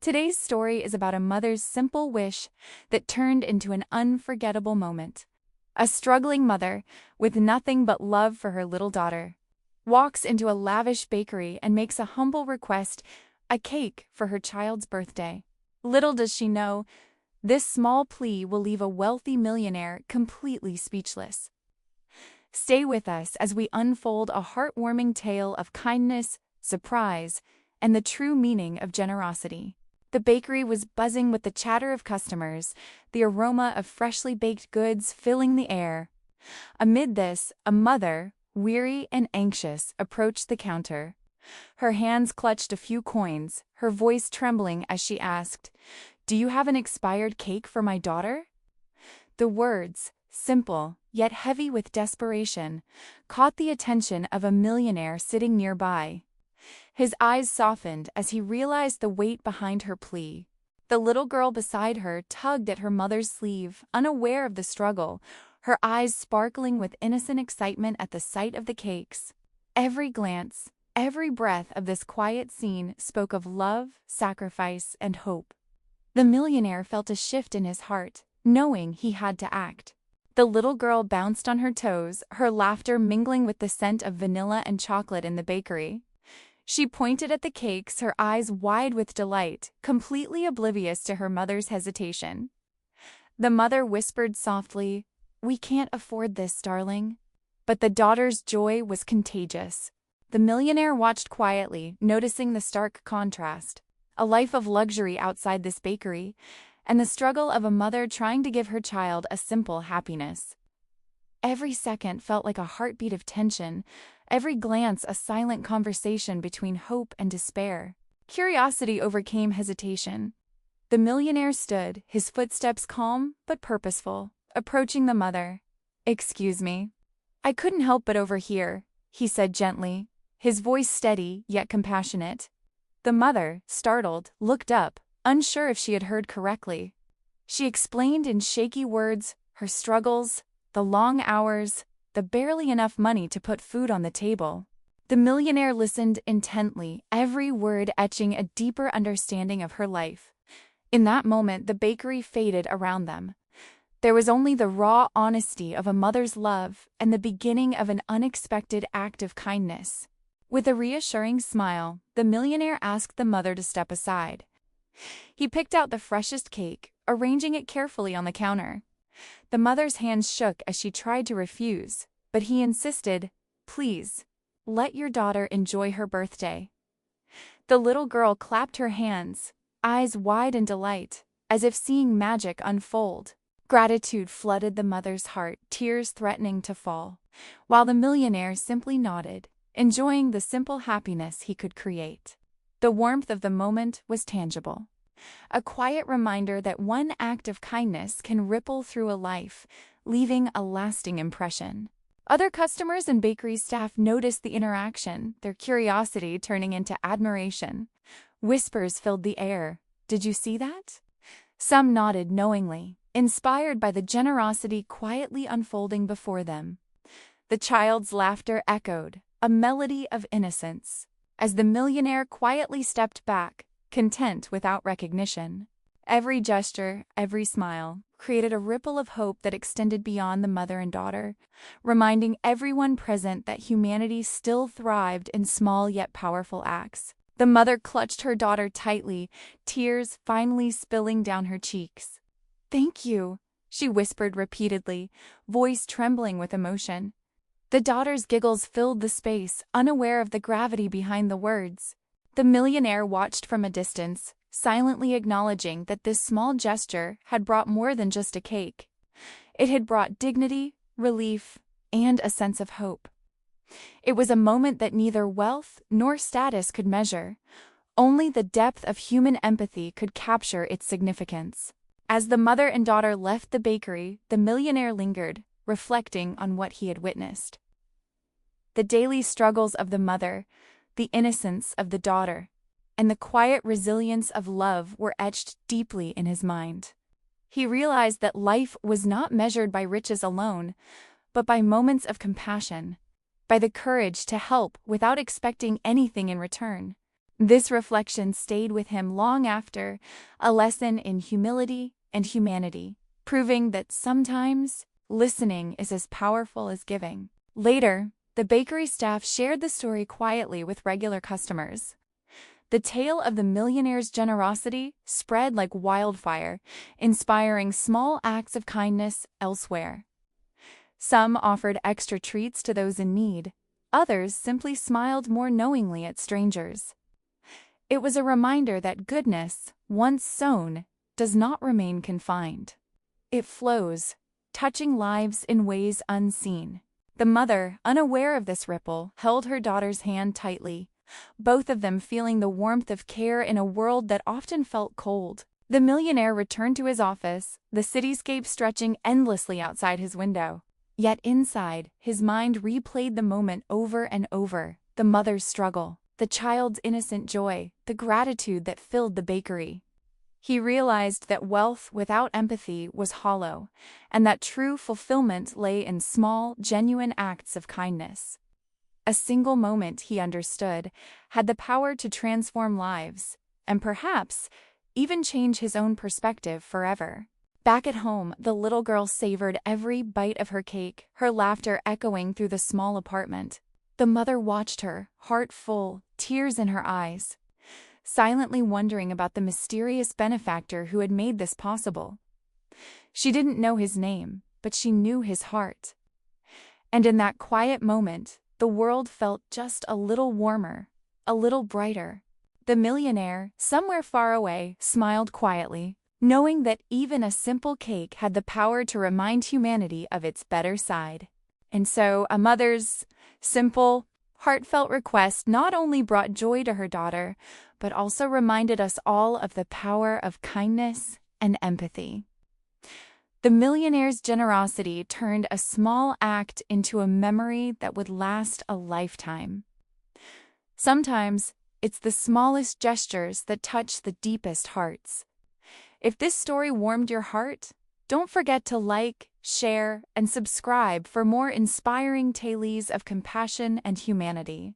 Today's story is about a mother's simple wish that turned into an unforgettable moment. A struggling mother, with nothing but love for her little daughter, walks into a lavish bakery and makes a humble request, a cake for her child's birthday. Little does she know, this small plea will leave a wealthy millionaire completely speechless. Stay with us as we unfold a heartwarming tale of kindness, surprise, and the true meaning of generosity. The bakery was buzzing with the chatter of customers, the aroma of freshly baked goods filling the air. Amid this, a mother, weary and anxious, approached the counter. Her hands clutched a few coins, her voice trembling as she asked, "Do you have an expired cake for my daughter?" The words, simple yet heavy with desperation, caught the attention of a millionaire sitting nearby. His eyes softened as he realized the weight behind her plea. The little girl beside her tugged at her mother's sleeve, unaware of the struggle, her eyes sparkling with innocent excitement at the sight of the cakes. Every glance, every breath of this quiet scene spoke of love, sacrifice, and hope. The millionaire felt a shift in his heart, knowing he had to act. The little girl bounced on her toes, her laughter mingling with the scent of vanilla and chocolate in the bakery. She pointed at the cakes, her eyes wide with delight, completely oblivious to her mother's hesitation. The mother whispered softly, "We can't afford this, darling." But the daughter's joy was contagious. The millionaire watched quietly, noticing the stark contrast. A life of luxury outside this bakery, and the struggle of a mother trying to give her child a simple happiness. Every second felt like a heartbeat of tension, every glance a silent conversation between hope and despair. Curiosity overcame hesitation. The millionaire stood, his footsteps calm but purposeful, approaching the mother. "Excuse me. I couldn't help but overhear," he said gently, his voice steady yet compassionate. The mother, startled, looked up, unsure if she had heard correctly. She explained in shaky words her struggles, the long hours, the barely enough money to put food on the table. The millionaire listened intently, every word etching a deeper understanding of her life. In that moment, the bakery faded around them. There was only the raw honesty of a mother's love and the beginning of an unexpected act of kindness. With a reassuring smile, the millionaire asked the mother to step aside. He picked out the freshest cake, arranging it carefully on the counter. The mother's hands shook as she tried to refuse, but he insisted, "Please, let your daughter enjoy her birthday." The little girl clapped her hands, eyes wide in delight, as if seeing magic unfold. Gratitude flooded the mother's heart, tears threatening to fall, while the millionaire simply nodded, enjoying the simple happiness he could create. The warmth of the moment was tangible. A quiet reminder that one act of kindness can ripple through a life, leaving a lasting impression. Other customers and bakery staff noticed the interaction, their curiosity turning into admiration. Whispers filled the air. "Did you see that?" Some nodded knowingly, inspired by the generosity quietly unfolding before them. The child's laughter echoed, a melody of innocence, as the millionaire quietly stepped back, content without recognition. Every gesture, every smile, created a ripple of hope that extended beyond the mother and daughter, reminding everyone present that humanity still thrived in small yet powerful acts. The mother clutched her daughter tightly, tears finally spilling down her cheeks. "Thank you," she whispered repeatedly, voice trembling with emotion. The daughter's giggles filled the space, unaware of the gravity behind the words. The millionaire watched from a distance, silently acknowledging that this small gesture had brought more than just a cake. It had brought dignity, relief, and a sense of hope. It was a moment that neither wealth nor status could measure. Only the depth of human empathy could capture its significance. As the mother and daughter left the bakery, the millionaire lingered, reflecting on what he had witnessed. The daily struggles of the mother, the innocence of the daughter, and the quiet resilience of love were etched deeply in his mind. He realized that life was not measured by riches alone, but by moments of compassion, by the courage to help without expecting anything in return. This reflection stayed with him long after, a lesson in humility and humanity, proving that sometimes listening is as powerful as giving. Later, the bakery staff shared the story quietly with regular customers. The tale of the millionaire's generosity spread like wildfire, inspiring small acts of kindness elsewhere. Some offered extra treats to those in need, others simply smiled more knowingly at strangers. It was a reminder that goodness, once sown, does not remain confined. It flows, touching lives in ways unseen. The mother, unaware of this ripple, held her daughter's hand tightly, both of them feeling the warmth of care in a world that often felt cold. The millionaire returned to his office, the cityscape stretching endlessly outside his window. Yet inside, his mind replayed the moment over and over: the mother's struggle, the child's innocent joy, the gratitude that filled the bakery. He realized that wealth without empathy was hollow, and that true fulfillment lay in small, genuine acts of kindness. A single moment, he understood, had the power to transform lives, and perhaps even change his own perspective forever. Back at home, the little girl savored every bite of her cake, her laughter echoing through the small apartment. The mother watched her, heart full, tears in her eyes, silently wondering about the mysterious benefactor who had made this possible. She didn't know his name, but she knew his heart. And in that quiet moment, the world felt just a little warmer, a little brighter. The millionaire, somewhere far away, smiled quietly, knowing that even a simple cake had the power to remind humanity of its better side. And so, a mother's simple, heartfelt request not only brought joy to her daughter, but also reminded us all of the power of kindness and empathy. The millionaire's generosity turned a small act into a memory that would last a lifetime. Sometimes, it's the smallest gestures that touch the deepest hearts. If this story warmed your heart, don't forget to like, share, and subscribe for more inspiring tales of compassion and humanity.